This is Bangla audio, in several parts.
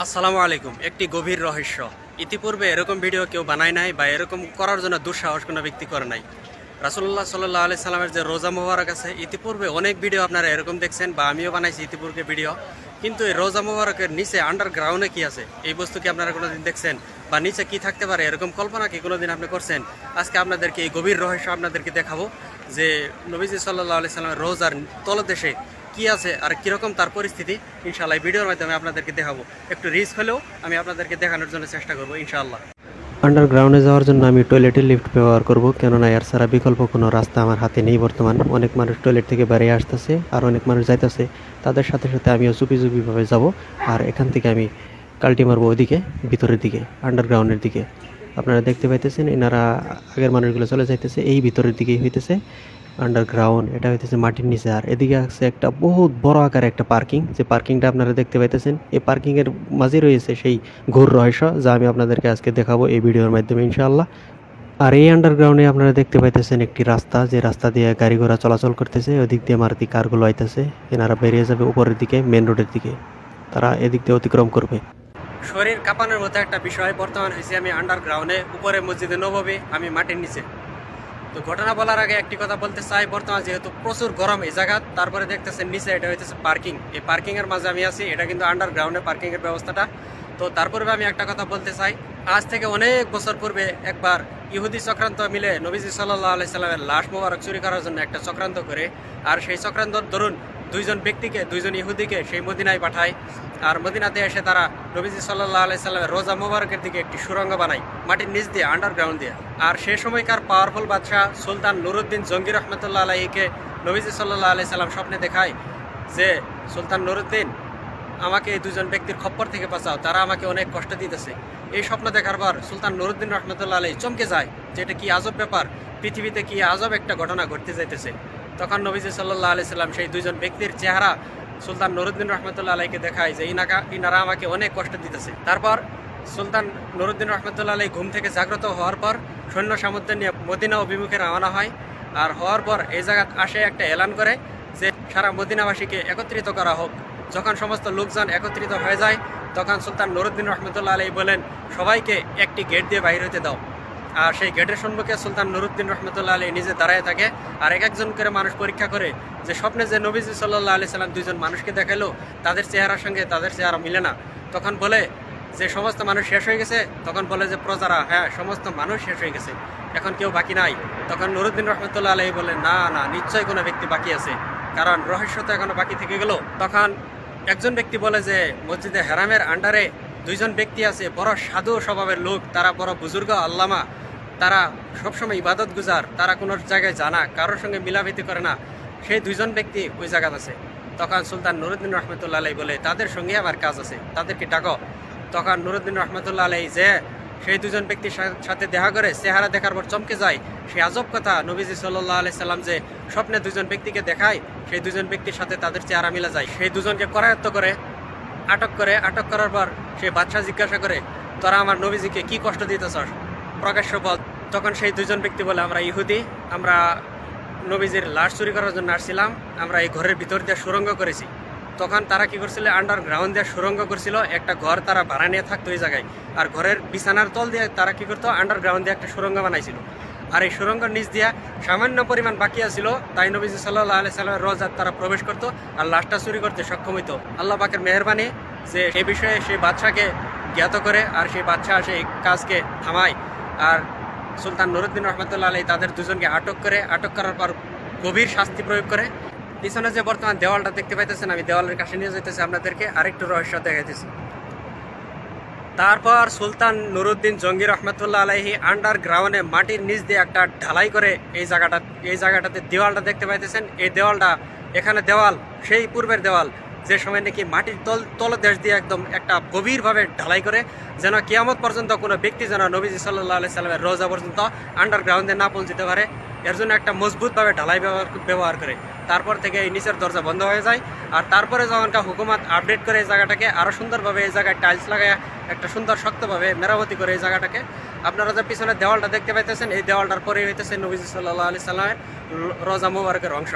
আসসালামু আলাইকুম। একটি গভীর রহস্য। ইতিপূর্বে এরকম ভিডিও কেউ বানায় নাই বা এরকম করার জন্য দুঃসাহস কোনো ব্যক্তি করে নাই। রাসূলুল্লাহ সাল্লাল্লাহু আলাইহি সাল্লামের যে রোজা মোবারক আছে, ইতিপূর্বে অনেক ভিডিও আপনারা এরকম দেখছেন বা আমিও বানাইছি ইতিপূর্বে ভিডিও। কিন্তু এই রোজা মোবারকের নিচে আন্ডারগ্রাউন্ডে কি আছে, এই বস্তু কি আপনারা কোনোদিন দেখছেন বা নিচে কি থাকতে পারে এরকম কল্পনা কি কোনোদিন আপনি করছেন? আজকে আপনাদেরকে এই গভীর রহস্য আপনাদেরকে দেখাবো যে নবীজি সাল্লাল্লাহু আলাইহি সাল্লামের রোজার তলদেশে কি আছে আর কীরকম তার পরিস্থিতি। ইনশাআল্লাহ এই ভিডিওর মাধ্যমে আপনাদেরকে দেখাবো। একটু রিস্ক হলেও আমি আপনাদেরকে দেখানোর জন্য চেষ্টা করবো ইনশাআল্লাহ। আন্ডারগ্রাউন্ডে যাওয়ার জন্য আমি টয়লেটের লিফট ব্যবহার করব, কেননা এর ছাড়া বিকল্প কোনো রাস্তা আমার হাতে নেই বর্তমান। অনেক মানুষ টয়লেট থেকে বেরিয়ে আসতেছে আর অনেক মানুষ যাইতেছে, তাদের সাথে সাথে আমিও চুপি চুপিভাবে যাব। আর এখান থেকে আমি কাল্টি মারবো ওইদিকে, ভিতরের দিকে, আন্ডারগ্রাউন্ডের দিকে। আপনারা দেখতে পাইতেছেন এনারা আগের মানুষগুলো চলে যাইতেছে, এই ভিতরের দিকেই হইতেছে আন্ডারগ্রাউন্ড। এটা হইতেছে মাটির নিচে। আর এদিকে আছে একটা বহুত বড় আকারে একটা পার্কিং, যে পার্কিংটা আপনারা দেখতে পাইতেছেন। এই পার্কিংয়ের মাঝে রয়েছে সেই ঘোর রহস্য, যা আমি আপনাদেরকে আজকে দেখাবো এই ভিডিওর মাধ্যমে ইনশাআল্লাহ। আর এই আন্ডারগ্রাউন্ডে আপনারা দেখতে পাইতেছেন একটি রাস্তা, যে রাস্তা দিয়ে গাড়ি ঘোড়া চলাচল করতেছে। ওদিক দিয়ে মারুতি কারগুলো আইতেছে, এনারা বেরিয়ে যাবে উপরের দিকে, মেন রোডের দিকে। তারা এদিক দিয়ে অতিক্রম করবে। শরীর কাঁপানোর মতো একটা বিষয় বর্তমান হয়েছে। আমি আন্ডারগ্রাউন্ডে, উপরে মসজিদে নববী, আমি মাটির নিচে। তো ঘটনা বলার আগে একটি কথা বলতে চাই, বর্তমান যেহেতু প্রচুর গরম এই জায়গা, তারপরে দেখতেছেন নিচে এটা হইতেছে পার্কিং। এই পার্কিংয়ের মাঝে আমি আছি, এটা কিন্তু আন্ডারগ্রাউন্ডে পার্কিংয়ের ব্যবস্থাটা। তো তারপরে আমি একটা কথা বলতে চাই, আজ থেকে অনেক বছর পূর্বে একবার ইহুদি চক্রান্ত মিলে নবীজি সাল্লাল্লাহু আলাইহি সাল্লামের লাশ মোবারক চুরি করার জন্য একটা চক্রান্ত করে, আর সেই চক্রান্তর দরুন দুইজন ইহুদিকে সেই মদিনায় পাঠায়। আর মদিনাতে এসে তারা নবীজি সাল্লাল্লাহু আলাইহি সাল্লামের রোজা মোবারকের দিকে একটি সুড়ঙ্গ বানায় মাটির নিচ দিয়ে, আন্ডারগ্রাউন্ড দিয়ে। আর সে সময়কার পাওয়ারফুল বাদশাহ সুলতান নুরুদ্দিন জঙ্গি রহমতুল্লাহ আলাইহিকে নবীজি সাল্লাল্লাহু আলাইহি সাল্লাম স্বপ্নে দেখায় যে, সুলতান নুরুদ্দিন, আমাকে এই দুজন ব্যক্তির খপ্পর থেকে বাঁচাও, তারা আমাকে অনেক কষ্ট দিতেছে। এই স্বপ্ন দেখার পর সুলতান নুরুদ্দিন রহমতুল্লাহ আলাইহি চমকে যায় যে এটা কি আজব ব্যাপার, পৃথিবীতে কি আজব একটা ঘটনা ঘটতে যাইতেছে। তখন নবীজি সাল্লাল্লাহু আলাইহি সাল্লাম সেই দুজন ব্যক্তির চেহারা সুলতান নুরুদ্দিন রহমতুল্লাহ আলাইকে দেখায় যে ইনারা আমাকে অনেক কষ্ট দিতেছে। তারপর সুলতান নুরুদ্দিন রহমতুল্লাহ আলাই ঘুম থেকে জাগ্রত হওয়ার পর সৈন্য সামুদ্র নিয়ে মদিনা অভিমুখে রওনা হয়। আর হওয়ার পর এই জায়গা আসে একটা এলান করে যে সারা মদিনাবাসীকে একত্রিত করা হোক। যখন সমস্ত লোকজন একত্রিত হয়ে যায়, তখন সুলতান নুরুদ্দিন রহমতুল্লাহ আলাই বলেন, সবাইকে একটি গেট দিয়ে বাইরে হতে দাও। আর সেই গেটের সম্মুখে সুলতান নুরুদ্দিন রহমতুল্লাহ আলী নিজে দাঁড়ায় থাকে। আর এক একজন করে মানুষ পরীক্ষা করে যে স্বপ্নে যে নবীজি সাল্লাল্লাহু আলাইহি সাল্লাম দুইজন মানুষকে দেখালো, তাদের চেহারার সঙ্গে তাদের চেহারা মিলে না। তখন বলে যে সমস্ত মানুষ শেষ হয়ে গেছে। তখন বলে যে প্রজারা, হ্যাঁ সমস্ত মানুষ শেষ হয়ে গেছে, এখন কেউ বাকি নাই। তখন নুরুদ্দিন রহমতুল্লাহ আলী বলে, না না, নিশ্চয়ই কোনো ব্যক্তি বাকি আছে, কারণ রহস্য তো এখনো বাকি থেকে গেল। তখন একজন ব্যক্তি বলে যে মসজিদে হেরামের আন্ডারে দুইজন ব্যক্তি আছে, বড় সাধু স্বভাবের লোক, তারা বড় বুজুর্গ আল্লামা, তারা সবসময় ইবাদত গুজার, তারা কোনো জায়গায় জানা, কারোর সঙ্গে মিলামিতি করে না। সেই দুইজন ব্যক্তি ওই জায়গাতে আছে। তখন সুলতান নুরুদ্দিন রহমতুল্লাহ আলাই বলে, তাদের সঙ্গে আমার কাজ আছে, তাদেরকে ডাকো। তখন নুরুদ্দিন রহমতুল্লাহ আলাই যে সেই দুজন ব্যক্তির সাথে দেখা করে চেহারা দেখার পর চমকে যায়। সেই আজব কথা, নবীজি সাল্লাল্লাহু আলাইহি সাল্লাম যে স্বপ্নে দুজন ব্যক্তিকে দেখায়, সেই দুজন ব্যক্তির সাথে তাদের চেহারা মিলা যায়। সেই দুজনকে করায়ত্ত করে আটক করার পর সেই বাদশাহ জিজ্ঞাসা করে, তোরা আমার নবীজিকে কি কষ্ট দিতেছস, প্রকাশ্য বল। তখন সেই দুজন ব্যক্তি বলে, আমরা ইহুদি, আমরা নবীজির লাশ চুরি করার জন্য আসছিলাম, আমরা এই ঘরের ভিতর দিয়ে সুড়ঙ্গ করেছি। তখন তারা কি করছিল, আন্ডারগ্রাউন্ড দিয়ে সুড়ঙ্গ করছিল, একটা ঘর তারা ভাড়া নিয়ে থাকতো ওই জায়গায়। আর ঘরের বিছানার তল দিয়ে তারা কি করতো, আন্ডারগ্রাউন্ড দিয়ে একটা সুড়ঙ্গ বানাইছিল। আর এই সুড়ঙ্গের নিচ দিয়া সামান্য পরিমাণ বাকি আছিল, তাই নবীজি সাল্লাল্লাহু আলাইহি সাল্লামের রোজাত তারা প্রবেশ করতো আর লাশটা চুরি করতে সক্ষম হইতো। আল্লাহ পাকের মেহেরবানি যে এই বিষয়ে সেই বাদশাকে জ্ঞাত করে, আর সেই বাদশাহ সেই কাজকে থামায়। আর সুলতান নুরুদ্দিন রহমতুল্লাহ আলাই তাদের দুজনকে আটক করার পর গভীর শাস্তি প্রয়োগ করে। পিছনে যে বর্তমান দেওয়ালটা দেখতে পাইতেছেন, আমি দেওয়ালের কাছে নিয়ে যেতেছি আপনাদেরকে, আরেকটু রহস্য দেখাইতেছি। তারপর সুলতান নুরুদ্দিন জঙ্গি রহমতুল্লাহ আলাইহি আন্ডারগ্রাউন্ডে মাটির নিচ দিয়ে একটা ঢালাই করে এই জায়গাটাতে দেওয়ালটা দেখতে পাইতেছেন। এই দেওয়ালটা, এখানে দেওয়াল সেই পূর্বের দেওয়াল, যে সময় নাকি মাটির তলদেশ দিয়ে একদম একটা গভীরভাবে ঢালাই করে, যেন কিয়ামত পর্যন্ত কোনো ব্যক্তি যেন নবীজি সাল্লাল্লাহু আলাইহি সাল্লামের রোজা পর্যন্ত আন্ডারগ্রাউন্ডে না পৌঁছতে পারে, এর জন্য একটা মজবুতভাবে ঢালাই ব্যবহার করে। তারপর থেকে এই নিচের দরজা বন্ধ হয়ে যায়। আর তারপরে যখনকার হুকুমত আপডেট করে এই জায়গাটাকে আরও সুন্দরভাবে, এই জায়গায় টাইলস লাগায় একটা সুন্দর শক্তভাবে মেরামতি করে এই জায়গাটাকে। আপনারা যে পিছনে দেওয়ালটা দেখতে পাইতেছেন, এই দেওয়ালটার পরেই হইতেছে নবীজি সাল্লাল্লাহু আলাইহি সাল্লামের রোজা মুবারকের অংশ।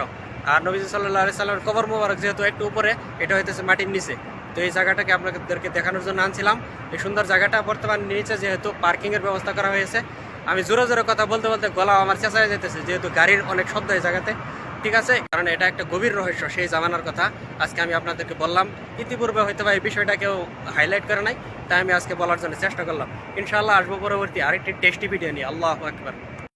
আর নবীজি সাল্লাল্লাহু আলাইহি সাল্লামের কবর মুবারক যেহেতু একটু উপরে, এটা হইতেছে মাটির নিচে। তো এই জায়গাটাকে আপনাদেরকে দেখানোর জন্য আনছিলাম। এই সুন্দর জায়গাটা বর্তমান নিচে যেহেতু পার্কিংয়ের ব্যবস্থা করা হয়েছে, আমি জোরে জোরে কথা বলতে বলতে গলা আমার চেঁচা হয়ে যেতেছে, যেহেতু গাড়ির অনেক শব্দ এই জায়গাতে। ঠিক আছে, কারণ এটা একটা গভীর রহস্য, সেই জামানার কথা আজকে আমি আপনাদেরকে বললাম। ইতিপূর্বে হয়তো বা এই বিষয়টা কেউ হাইলাইট করে নাই, তাই আমি আজকে বলার জন্য চেষ্টা করলাম। ইনশাআল্লাহ আসবো পরবর্তী আরেকটি টেস্টি ভিডিও নিয়ে। আল্লাহু আকবার।